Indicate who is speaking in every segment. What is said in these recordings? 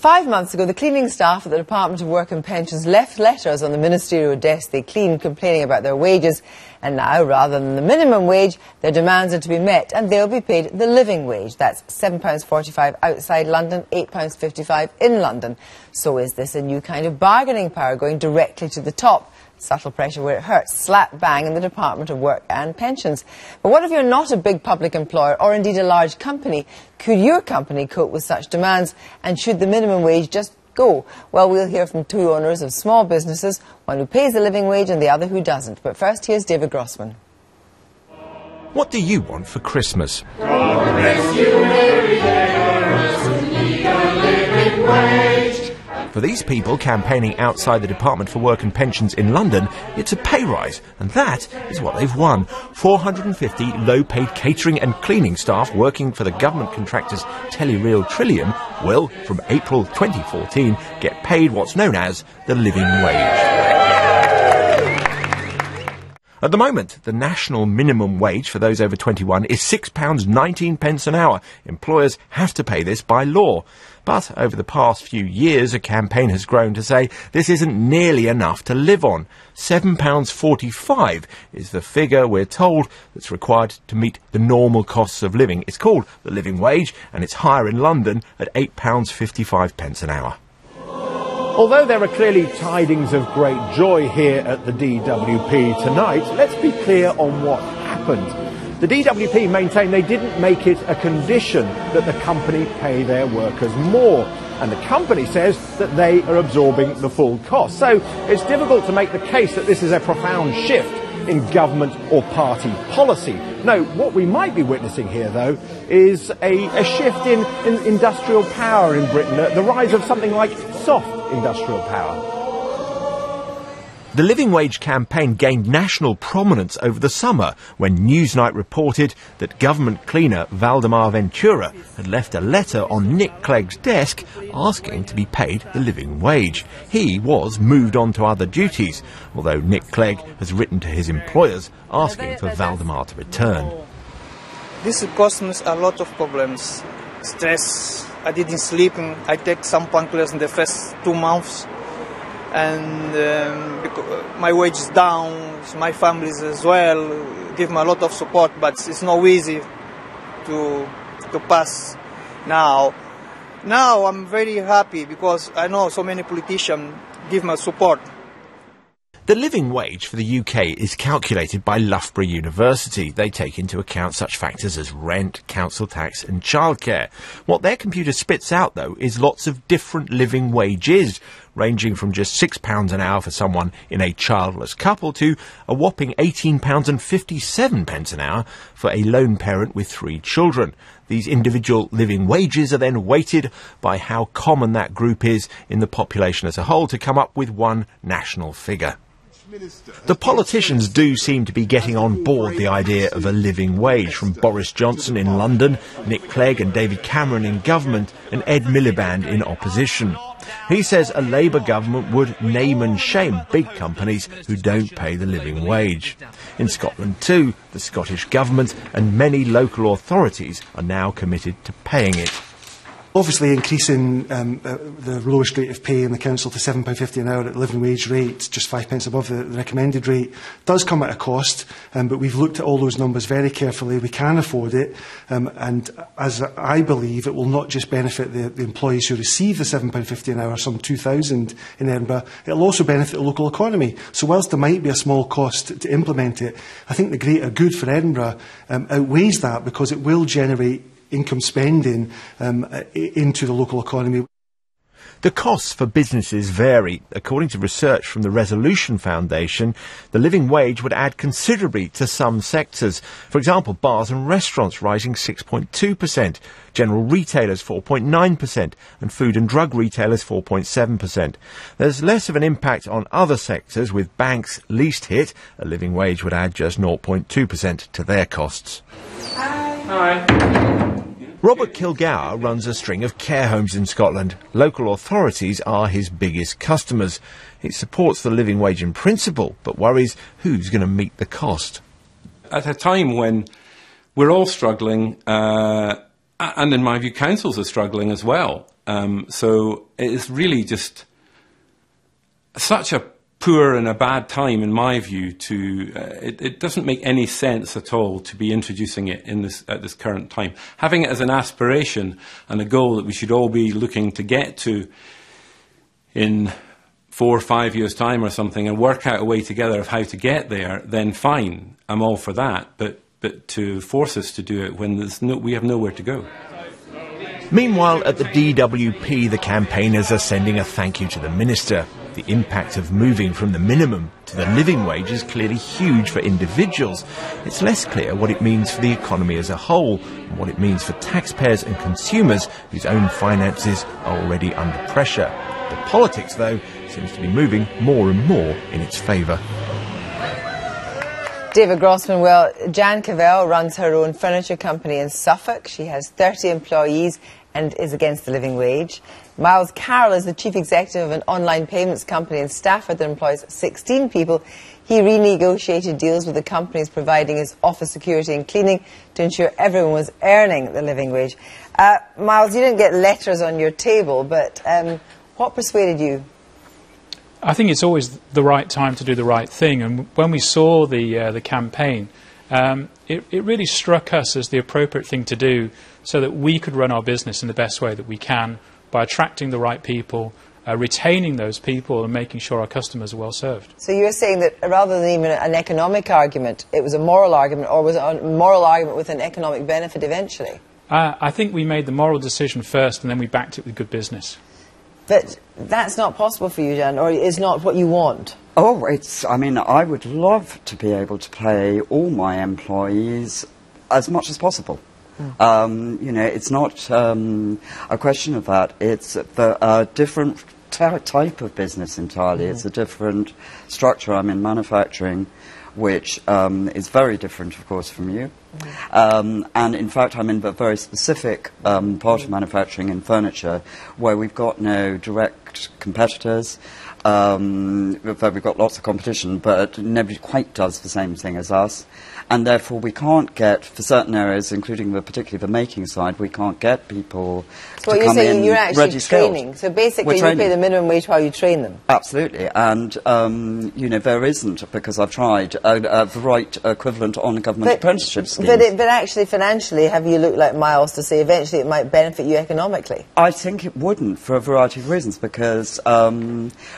Speaker 1: 5 months ago, the cleaning staff at the Department of Work and Pensions left letters on the ministerial desk they cleaned complaining about their wages. And now, rather than the minimum wage, their demands are to be met and they'll be paid the living wage. That's £7.45 outside London, £8.55 in London. So is this a new kind of bargaining power going directly to the top? Subtle pressure where it hurts, slap bang in the Department of Work and Pensions. But what if you're not a big public employer or indeed a large company? Could your company cope with such demands, and should the minimum wage just go? Well, we'll hear from two owners of small businesses, one who pays the living wage and the other who doesn't. But first, here's David Grossman.
Speaker 2: What do you want for Christmas?
Speaker 3: God rescue every day, we need a living wage.
Speaker 2: For these people campaigning outside the Department for Work and Pensions in London, it's a pay rise, and that is what they've won. 450 low-paid catering and cleaning staff working for the government contractors Telereal Trillium will, from April 2014, get paid what's known as the living wage. At the moment, the national minimum wage for those over 21 is £6.19 an hour. Employers have to pay this by law. But over the past few years, a campaign has grown to say this isn't nearly enough to live on. £7.45 is the figure, we're told, that's required to meet the normal costs of living. It's called the living wage, and it's higher in London at £8.55 an hour.
Speaker 4: Although there are clearly tidings of great joy here at the DWP tonight, let's be clear on what happened. The DWP maintain they didn't make it a condition that the company pay their workers more, and the company says that they are absorbing the full cost. So it's difficult to make the case that this is a profound shift in government or party policy. No, what we might be witnessing here, though, is a shift in industrial power in Britain, the rise of something like soft industrial power.
Speaker 2: The living wage campaign gained national prominence over the summer when Newsnight reported that government cleaner Valdemar Ventura had left a letter on Nick Clegg's desk asking to be paid the living wage. He was moved on to other duties, although Nick Clegg has written to his employers asking for Valdemar to return.
Speaker 5: This caused me a lot of problems. Stress, I didn't sleep, I take some painkillers in the first 2 months. And my wage is down, my family as well, give me a lot of support, but it's not easy to pass now. Now I'm very happy because I know so many politicians give me support.
Speaker 2: The living wage for the UK is calculated by Loughborough University. They take into account such factors as rent, council tax and childcare. What their computer spits out, though, is lots of different living wages, ranging from just £6 an hour for someone in a childless couple to a whopping £18.57 an hour for a lone parent with 3 children. These individual living wages are then weighted by how common that group is in the population as a whole to come up with one national figure. The politicians do seem to be getting on board the idea of a living wage, from Boris Johnson in London, Nick Clegg and David Cameron in government, and Ed Miliband in opposition. He says a Labour government would name and shame big companies who don't pay the living wage. In Scotland too, the Scottish government and many local authorities are now committed to paying it.
Speaker 6: Obviously, increasing the lowest rate of pay in the council to £7.50 an hour at the living wage rate, just 5 pence above the recommended rate, does come at a cost, but we've looked at all those numbers very carefully. We can afford it, and as I believe, it will not just benefit the employees who receive the £7.50 an hour, some 2,000 in Edinburgh, it will also benefit the local economy. So whilst there might be a small cost to implement it, I think the greater good for Edinburgh outweighs that, because it will generate income spending into the local economy.
Speaker 2: The costs for businesses vary. According to research from the Resolution Foundation, the living wage would add considerably to some sectors. For example, bars and restaurants rising 6.2%, general retailers 4.9%, and food and drug retailers 4.7%. There's less of an impact on other sectors, with banks least hit. A living wage would add just 0.2% to their costs.
Speaker 3: Hi.
Speaker 2: Robert Kilgour runs a string of care homes in Scotland. Local authorities are his biggest customers. He supports the living wage in principle, but worries who's going to meet the cost.
Speaker 7: At a time when we're all struggling, and in my view councils are struggling as well, So it is really just such a poor and a bad time, in my view, to it doesn't make any sense at all to be introducing it in at this current time. Having it as an aspiration and a goal that we should all be looking to get to in 4 or 5 years' time or something, and work out a way together of how to get there, then fine, I'm all for that. But to force us to do it when we have nowhere to go.
Speaker 2: Meanwhile, at the DWP, the campaigners are sending a thank you to the Minister. The impact of moving from the minimum to the living wage is clearly huge for individuals. It's less clear what it means for the economy as a whole, and what it means for taxpayers and consumers whose own finances are already under pressure. The politics, though, seems to be moving more and more in its favour.
Speaker 1: David Grossman, well, Jan Cavell runs her own furniture company in Suffolk. She has 30 employees and is against the living wage. Miles Carroll is the chief executive of an online payments company in Stafford that employs 16 people. He renegotiated deals with the companies providing his office security and cleaning to ensure everyone was earning the living wage. Miles, you didn't get letters on your table, but what persuaded you?
Speaker 8: I think it's always the right time to do the right thing, and when we saw the campaign, it really struck us as the appropriate thing to do so that we could run our business in the best way that we can by attracting the right people, retaining those people and making sure our customers are well served.
Speaker 1: So you're saying that rather than even an economic argument, it was a moral argument, or was it a moral argument with an economic benefit eventually?
Speaker 8: I think we made the moral decision first and then we backed it with good business.
Speaker 1: But that's not possible for you, Jan, or it's not what you want.
Speaker 9: Oh, I mean, I would love to be able to pay all my employees as much as possible. You know, it's not a question of that. It's a different type of business entirely. It's a different structure. I'm in manufacturing, which is very different, of course, from you. And in fact, I'm in a very specific part of manufacturing in furniture, where we've got no direct competitors. We've got lots of competition, but nobody quite does the same thing as us. And therefore, we can't get, for certain areas, including particularly the making side, we can't get people
Speaker 1: so
Speaker 9: to come in ready-skilled.
Speaker 1: So you're actually training. So basically, you pay the minimum wage while you train them.
Speaker 9: Absolutely. And, you know, there isn't, because I've tried, the right equivalent on government apprenticeship schemes.
Speaker 1: But actually, financially, have you looked like Miles to say eventually it might benefit you economically?
Speaker 9: I think it wouldn't, for a variety of reasons, because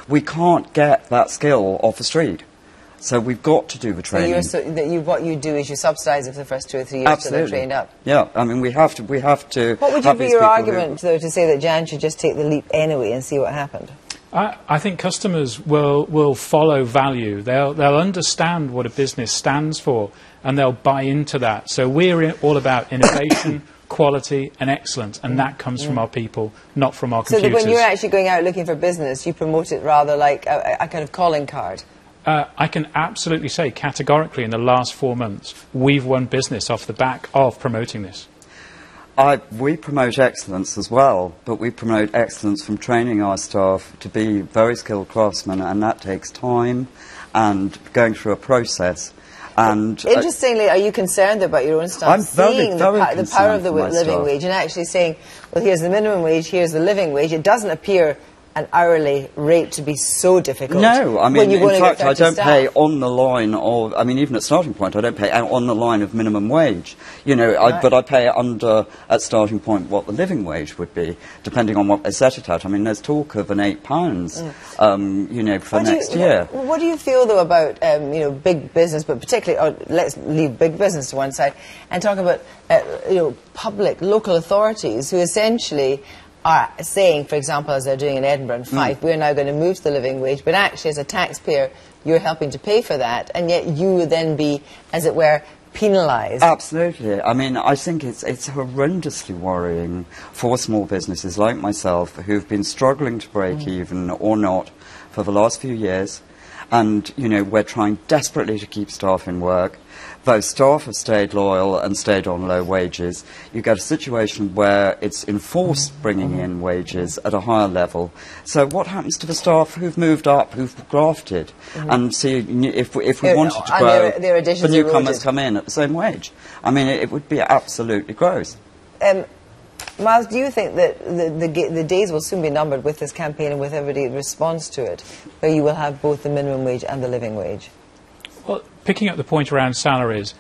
Speaker 9: we can't get that skill off the street. So we've got to do the training.
Speaker 1: So what you do is you subsidise it for the first 2 or 3 years until they're trained up?
Speaker 9: Yeah, I mean, we have to.
Speaker 1: What would be your argument, though, to say that Jan should just take the leap anyway and see what happened?
Speaker 8: I think customers will follow value. They'll understand what a business stands for, and they'll buy into that. So we're all about innovation, quality and excellence, and that comes from our people, not from our computers.
Speaker 1: So that when you're actually going out looking for business, you promote it rather like a kind of calling card?
Speaker 8: I can absolutely say categorically in the last 4 months we've won business off the back of promoting this.
Speaker 9: We promote excellence as well, but we promote excellence from training our staff to be very skilled craftsmen, and that takes time and going through a process. And
Speaker 1: interestingly, are you concerned about your own staff
Speaker 9: I'm
Speaker 1: seeing the power of the living
Speaker 9: staff.
Speaker 1: wage and actually saying, well, here's the minimum wage, here's the living wage? It doesn't appear an hourly rate to be so difficult.
Speaker 9: No, I mean, in fact, I don't
Speaker 1: staff.
Speaker 9: pay on the line of, I mean, even at starting point, I don't pay on the line of minimum wage. You know, but I pay under, at starting point, what the living wage would be, depending on what they set it at. I mean, there's talk of an £8, you know, for next year.
Speaker 1: What do you feel, though, about, you know, big business, but particularly, let's leave big business to one side, and talk about, you know, public, local authorities who essentially are saying, for example, as they're doing in Edinburgh and Fife, we're now going to move to the living wage, but actually as a taxpayer you're helping to pay for that, and yet you would then be, as it were, penalised.
Speaker 9: Absolutely. I mean, I think it's horrendously worrying for small businesses like myself who've been struggling to break even or not for the last few years, and, you know, we're trying desperately to keep staff in work. Those staff have stayed loyal and stayed on low wages. You get a situation where it's enforced bringing in wages at a higher level. So what happens to the staff who've moved up, who've grafted? And see, if we wanted to grow, the newcomers come in at the same wage. I mean, it would be absolutely gross.
Speaker 1: Miles, do you think that the days will soon be numbered with this campaign and with everybody responds to it, where you will have both the minimum wage and the living wage?
Speaker 8: Well, picking up the point around salaries,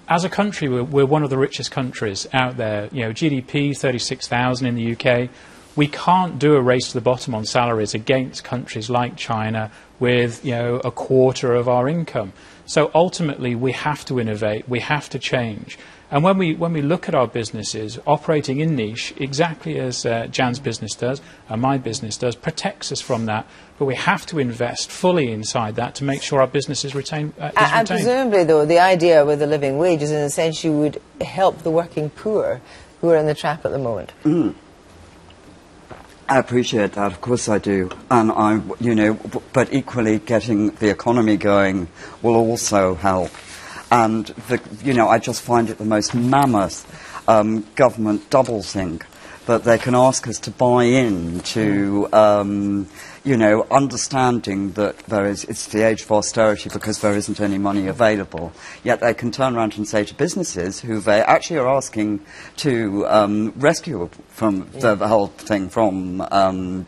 Speaker 8: as a country, we're one of the richest countries out there. You know, GDP 36,000 in the UK. We can't do a race to the bottom on salaries against countries like China with, you know, a quarter of our income. So ultimately, we have to innovate. We have to change. And when we look at our businesses operating in niche, exactly as Jan's business does and my business does, protects us from that. But we have to invest fully inside that to make sure our business is retained.
Speaker 1: And presumably, though, the idea with the living wage is, in a sense, you would help the working poor who are in the trap at the moment.
Speaker 9: I appreciate that, of course I do, and you know, but equally getting the economy going will also help. And you know, I just find it the most mammoth government doublethink that they can ask us to buy in to, you know, understanding that it's the age of austerity because there isn't any money available. Yet they can turn around and say to businesses who they actually are asking to rescue from the whole thing, from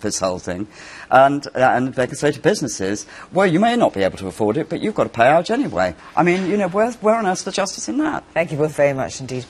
Speaker 9: this whole thing, and they can say to businesses, well, you may not be able to afford it, but you've got to pay out anyway. I mean, you know, where on earth's the justice in that?
Speaker 1: Thank you both very much indeed.